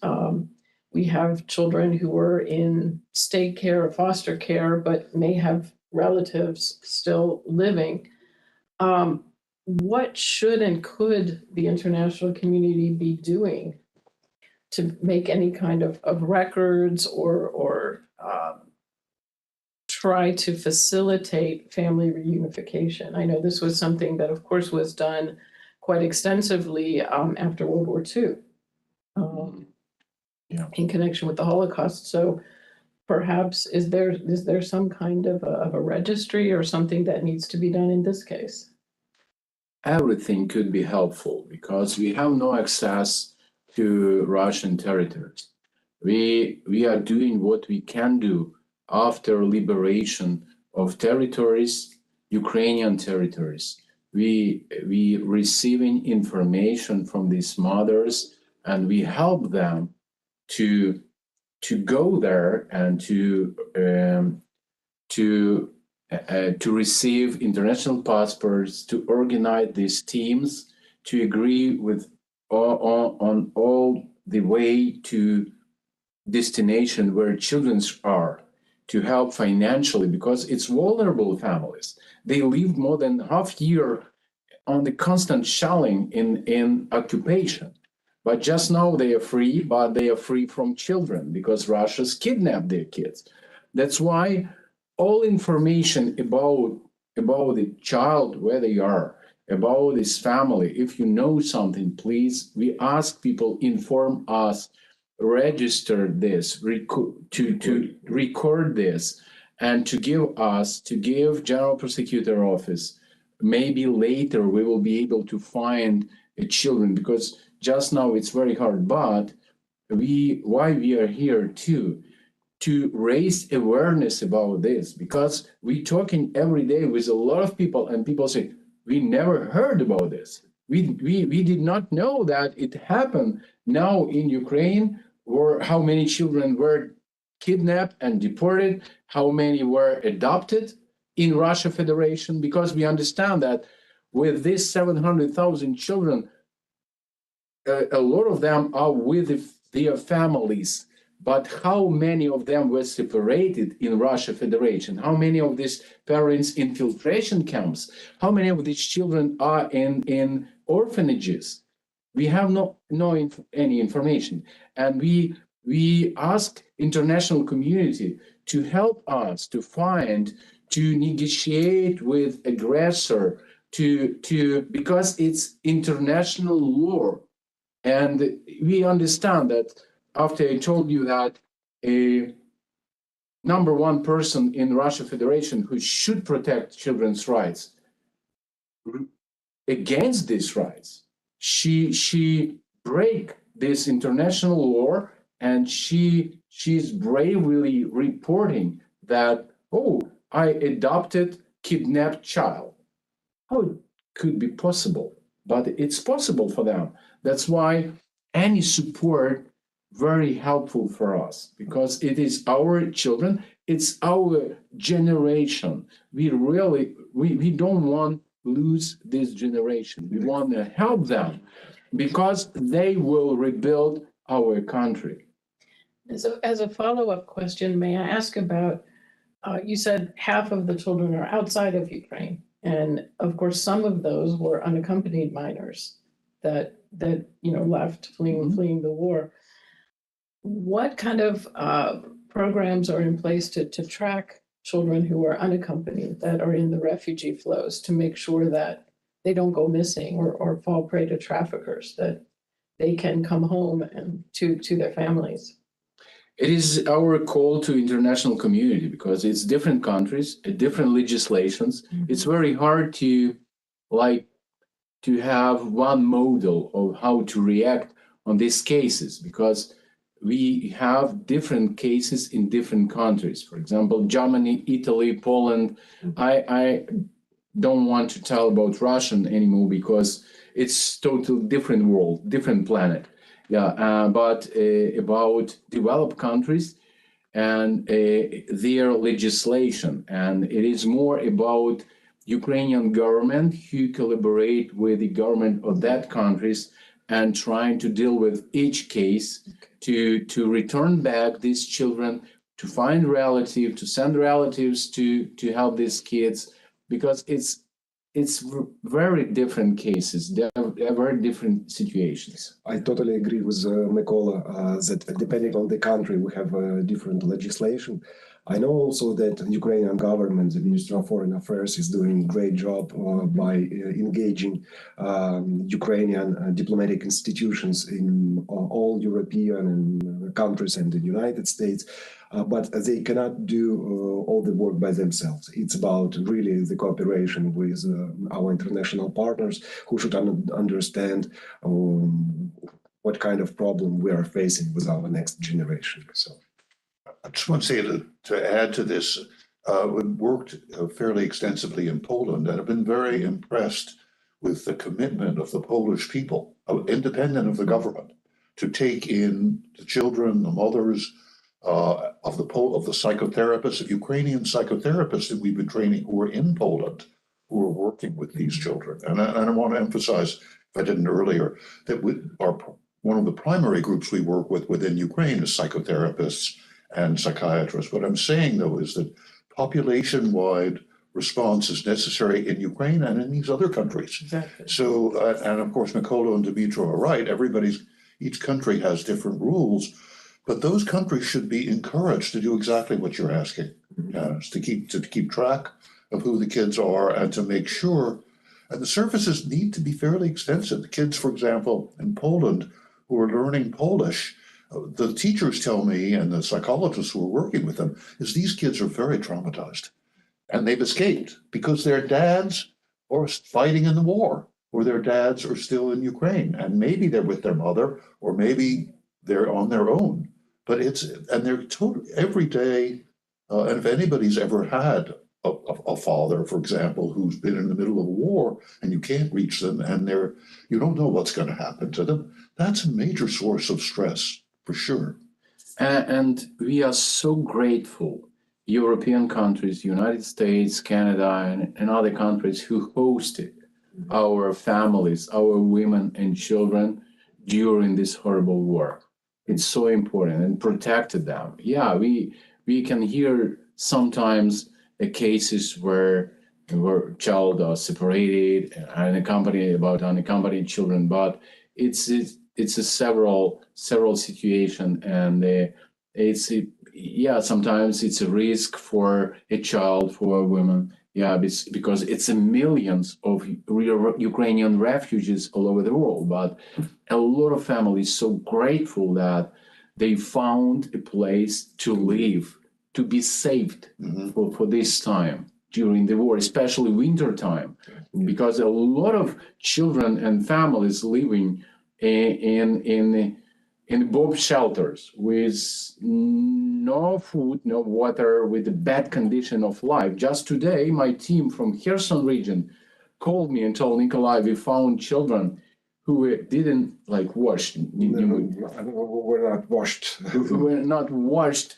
We have children who are in state care or foster care, but may have relatives still living. What should and could the international community be doing to make any kind of records or try to facilitate family reunification? I know this was something that, of course, was done quite extensively after World War II in connection with the Holocaust. So perhaps is there some kind of a registry or something that needs to be done in this case?
Everything could be helpful because we have no access to Russian territories. We are doing what we can do after liberation of territories, Ukrainian territories. We receiving information from these mothers, and we help them to go there and to receive international passports, to organize these teams, to agree with on all the way to destination where children are, to help financially, because it's vulnerable families. They live more than half year on the constant shelling in occupation. But just now they are free, but they are free from children because Russia's kidnapped their kids. That's why all information about the child, where they are, about this family, if you know something, please, we ask people, inform us, register this, to record this, and to give General Prosecutor Office. Maybe later we will be able to find children, because just now it's very hard, but why we are here too, to raise awareness about this, because we're talking every day with a lot of people, and people say, we never heard about this. We did not know that it happened now in Ukraine, or how many children were kidnapped and deported, how many were adopted in Russia Federation, because we understand that with these 700,000 children, a lot of them are with their families. But how many of them were separated in Russia Federation? How many of these parents in infiltration camps? How many of these children are in orphanages? We have any information, and we ask international community to help us to find, to negotiate with aggressor, because it's international law, and we understand that. After I told you that a number one person in Russia Federation who should protect children's rights against these rights, she break this international law, and she's bravely reporting that, oh, I adopted kidnapped child. How it could be possible? But it's possible for them. That's why any support very helpful for us, because it is our children, it's our generation. We don't want to lose this generation. We want to help them, because they will rebuild our country.
As a follow-up question, may I ask about, you said half of the children are outside of Ukraine, and of course, some of those were unaccompanied minors that left fleeing the war. What kind of programs are in place to track children who are unaccompanied that are in the refugee flows, to make sure that they don't go missing or fall prey to traffickers, that they can come home and to their families?
It is our call to international community, because it's different countries, different legislations. Mm-hmm. It's very hard to have one model of how to react on these cases, because we have different cases in different countries. For example, Germany, Italy, Poland. I don't want to tell about Russian anymore, because it's totally different world, different planet. Yeah, but about developed countries and their legislation, and it is more about Ukrainian government who collaborate with the government of that countries and trying to deal with each case, to return back these children, to find relatives, to send relatives to help these kids, because it's very different cases. They are very different situations.
I totally agree with Mykola that depending on the country, we have different legislation. I know also that the Ukrainian government, the Ministry of Foreign Affairs, is doing a great job by engaging Ukrainian diplomatic institutions in all European countries and the United States. But they cannot do all the work by themselves. It's about really the cooperation with our international partners, who should understand what kind of problem we are facing with our next generation. So
I just want to say to add to this, we worked fairly extensively in Poland, and I've been very impressed with the commitment of the Polish people, independent of the government, to take in the children, the mothers, of the psychotherapists, of Ukrainian psychotherapists that we've been training, who are in Poland, who are working with these children. And I want to emphasize, if I didn't earlier, that one of the primary groups we work with within Ukraine is psychotherapists and psychiatrists. What I'm saying, though, is that population-wide response is necessary in Ukraine and in these other countries.
Exactly.
So, and of course, Mykola and Dmytro are right. Each country has different rules. But those countries should be encouraged to do exactly what you're asking, to keep track of who the kids are, and to make sure. And the services need to be fairly extensive. The kids, for example, in Poland, who are learning Polish, the teachers tell me, and the psychologists who are working with them, is these kids are very traumatized, and they've escaped because their dads are fighting in the war, or their dads are still in Ukraine, and maybe they're with their mother, or maybe they're on their own. But and they're every day. And if anybody's ever had a father, for example, who's been in the middle of a war and you can't reach them and you don't know what's going to happen to them, that's a major source of stress for sure.
And we are so grateful, European countries, United States, Canada, and other countries who hosted our families, our women and children during this horrible war. It's so important and protected them. Yeah, we can hear sometimes the cases where child are separated and unaccompanied children, but it's a several situation, and sometimes it's a risk for a child, for a woman. Yeah, because it's millions of Ukrainian refugees all over the world, but a lot of families so grateful that they found a place to live, to be saved for this time during the war, especially winter time, because a lot of children and families living in bomb shelters with no food, no water, with a bad condition of life. Just today, my team from Kherson region called me and told Nikolai, we found children who didn't wash.
We're not washed.
Were not washed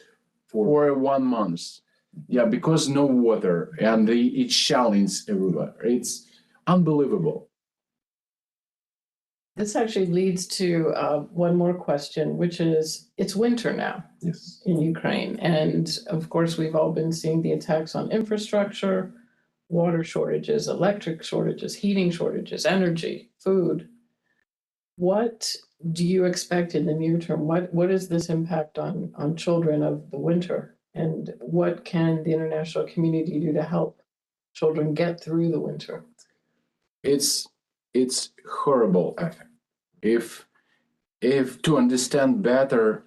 for 1 month. Yeah, because no water, and it's shellings everywhere. It's unbelievable.
This actually leads to one more question, which is, it's winter now
Yes.
in Ukraine. And of course, we've all been seeing the attacks on infrastructure, water shortages, electric shortages, heating shortages, energy, food. What do you expect in the near term? What is this impact on children of the winter? And what can the international community do to help children get through the winter?
It's horrible. If to understand better,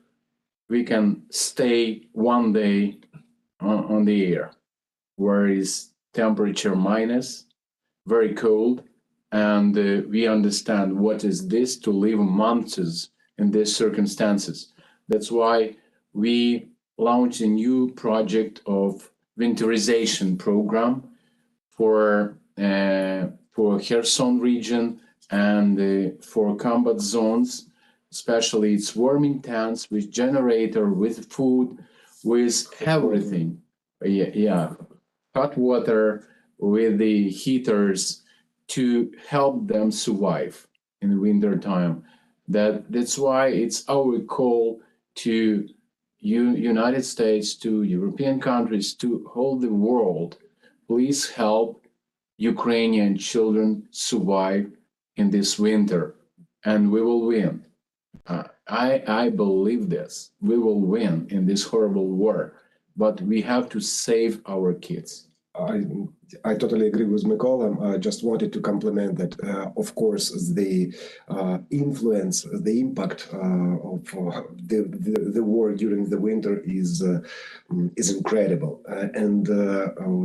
we can stay one day on the air where is temperature minus, very cold, and we understand what is this to live months in these circumstances. That's why we launched a new project of winterization program for Kherson region and for combat zones, especially it's warming tents with generator, with food, with everything. Yeah, hot water, with the heaters to help them survive in the winter time. That's why it's our call to United States, to European countries, to whole the world. Please help Ukrainian children survive in this winter, and we will win. I believe this. We will win in this horrible war, but we have to save our kids.
I totally agree with Mykola. I just wanted to compliment that, of course, the influence, the impact of the war during the winter is incredible.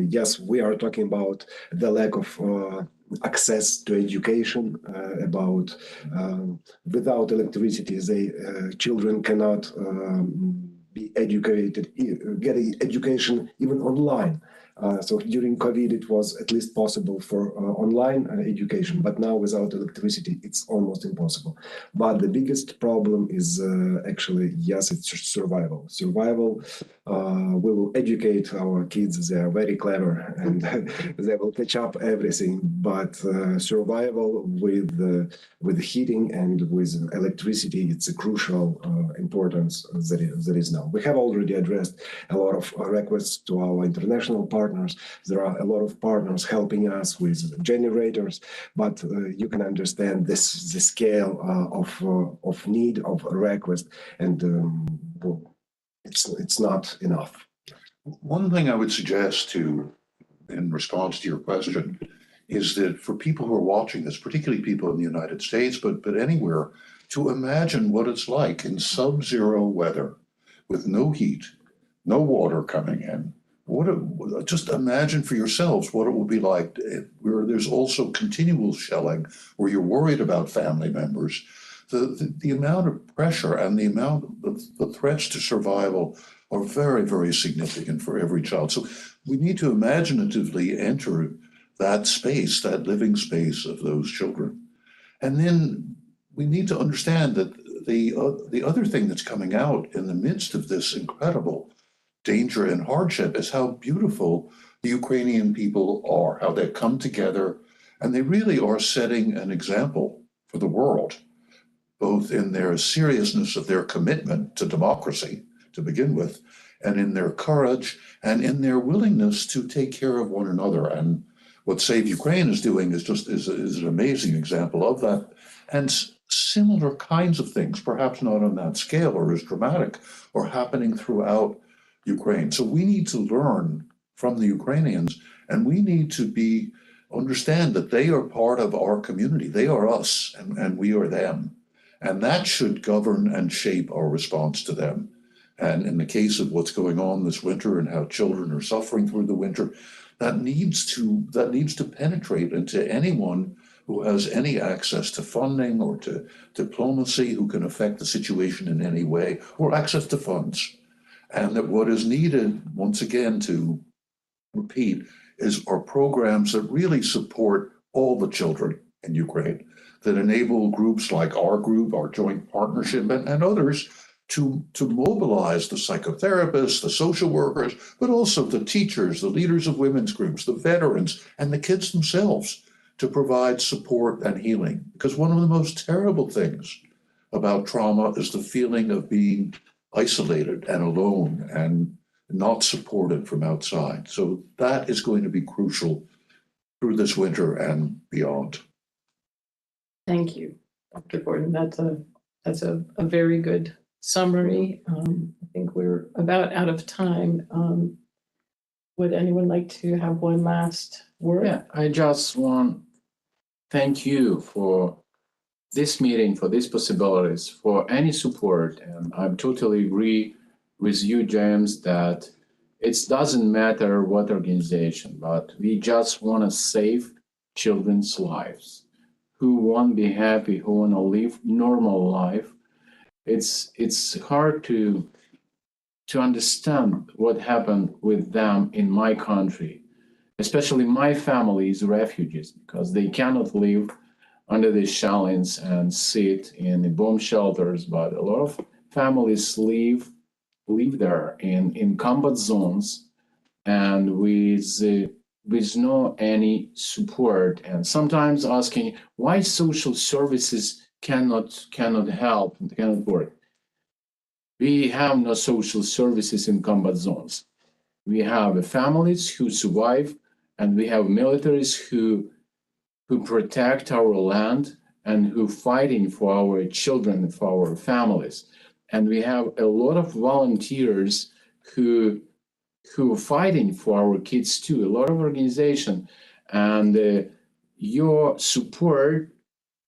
Yes, we are talking about the lack of access to education, about without electricity, children cannot be educated, get education even online. So during COVID, it was at least possible for online education, but now without electricity, it's almost impossible. But the biggest problem is actually, yes, it's survival. Survival, we will educate our kids, they are very clever and they will catch up everything, but survival with heating and with electricity, it's a crucial importance that is now. We have already addressed a lot of requests to our international partners. There are a lot of partners helping us with generators, but you can understand the scale of need, of request, and it's not enough.
One thing I would suggest in response to your question, is that for people who are watching this, particularly people in the United States, but anywhere, to imagine what it's like in sub-zero weather with no heat, no water coming in. Just imagine for yourselves what it will be like where there's also continual shelling, where you're worried about family members. the amount of pressure and the amount of the threats to survival are very, very significant for every child. So we need to imaginatively enter that space, that living space of those children. And then we need to understand that the other thing that's coming out in the midst of this incredible danger and hardship is how beautiful the Ukrainian people are, how they come together, and they really are setting an example for the world, both in their seriousness of their commitment to democracy to begin with, and in their courage and in their willingness to take care of one another. And what Save Ukraine is doing is an amazing example of that. And similar kinds of things, perhaps not on that scale or as dramatic, are happening throughout Ukraine. So we need to learn from the Ukrainians, and we need to understand that they are part of our community. They are us, and we are them. And that should govern and shape our response to them. And in the case of what's going on this winter and how children are suffering through the winter, that needs to penetrate into anyone who has any access to funding or to diplomacy, who can affect the situation in any way, or access to funds. And that what is needed, once again, to repeat, are programs that really support all the children in Ukraine, that enable groups like our group, our joint partnership, and others to mobilize the psychotherapists, the social workers, but also the teachers, the leaders of women's groups, the veterans, and the kids themselves to provide support and healing. Because one of the most terrible things about trauma is the feeling of being isolated and alone and not supported from outside. So that is going to be crucial through this winter and beyond.
Thank you, Dr. Gordon. That's a very good summary. I think we're about out of time. Would anyone like to have one last word?
Yeah, I just want to thank you for this meeting, for these possibilities, for any support. And I totally agree with you, James, that it doesn't matter what organization, but we just want to save children's lives who won't be happy, who want to live normal life. It's hard to understand what happened with them in my country, especially my family is refugees because they cannot live under the shells and sit in the bomb shelters. But a lot of families live there in combat zones and with no any support, and sometimes asking why social services cannot help, cannot work. We have no social services in combat zones. We have families who survive, and we have militaries who protect our land and who fighting for our children, for our families. And we have a lot of volunteers who are fighting for our kids too, a lot of organization, and your support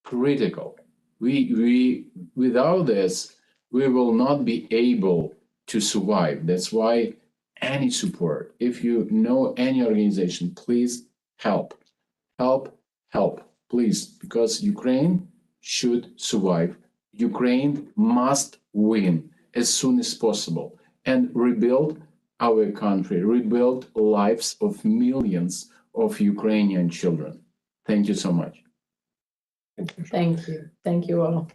critical. We without this, we will not be able to survive. That's why any support, if you know any organization, please help, please, because Ukraine should survive. Ukraine must win as soon as possible and rebuild our country, rebuild lives of millions of Ukrainian children. Thank you so much.
Thank you.
Thank you. Thank you all.